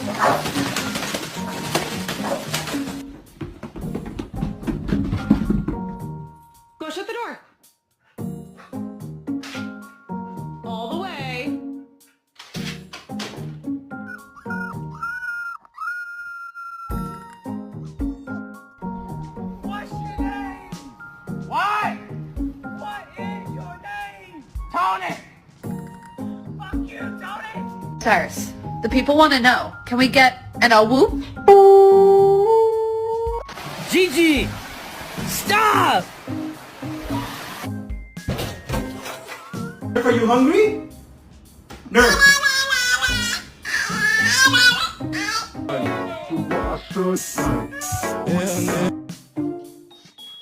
Go shut the door. All the way. What's your name? What? What is your name? Tony! Fuck you, Tony! Cyrus, the people want to know. Can we get an a whoop? Gigi! Stop! Are you hungry? Nurse.